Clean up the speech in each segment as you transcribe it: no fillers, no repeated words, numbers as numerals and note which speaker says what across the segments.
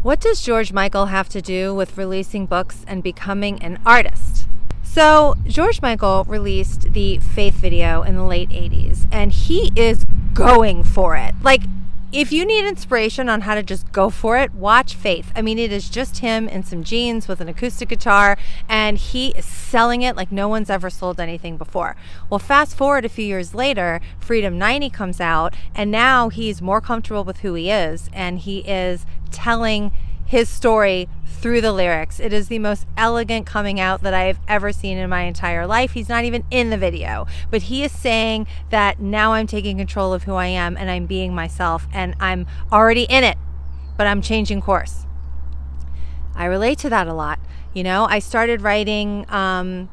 Speaker 1: What does George Michael have to do with releasing books and becoming an artist? So George Michael released the Faith video in the late 80s, and he is going for it. Like, if you need inspiration on how to just go for it, watch Faith. I mean, it is just him in some jeans with an acoustic guitar, and he is selling it like no one's ever sold anything before. Well, fast forward a few years later, Freedom 90 comes out, and now he's more comfortable with who he is, and he is telling his story through the lyrics. It is the most elegant coming out that I've ever seen in my entire life. He's not even in the video, but he is saying that now I'm taking control of who I am and I'm being myself, and I'm already in it, but I'm changing course. I relate to that a lot. You know, I started writing a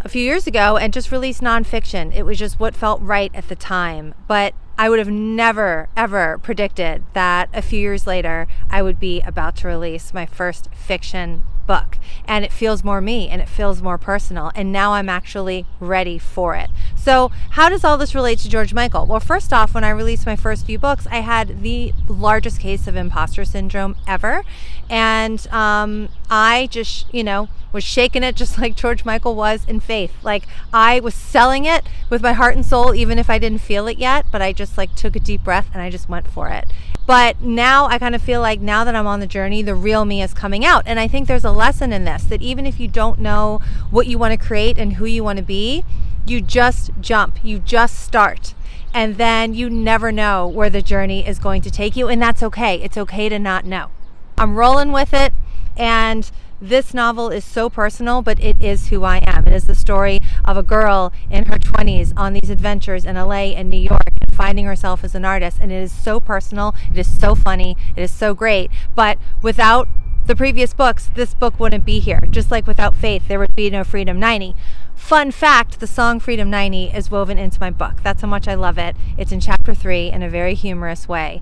Speaker 1: few years ago and just released nonfiction. It was just what felt right at the time, but I would have never, ever predicted that a few years later, I would be about to release my first fiction book. And it feels more me, and it feels more personal. And now I'm actually ready for it. So how does all this relate to George Michael? Well, first off, when I released my first few books, I had the largest case of imposter syndrome ever. And I just, was shaking it just like George Michael was in Faith. Like, I was selling it with my heart and soul, even if I didn't feel it yet, but I just took a deep breath and I just went for it. But now I kind of feel like now that I'm on the journey, the real me is coming out. And I think there's a lesson in this, that even if you don't know what you want to create and who you want to be, you just jump, you just start. And then you never know where the journey is going to take you. And that's okay. It's okay to not know. I'm rolling with it. And this novel is so personal, but it is who I am. It is the story of a girl in her 20s on these adventures in LA and New York, and finding herself as an artist. And it is so personal. It is so funny. It is so great. But without the previous books, this book wouldn't be here. Just like without Faith, there would be no Freedom 90. Fun fact, the song Freedom 90 is woven into my book. That's how much I love it. It's in chapter 3 in a very humorous way.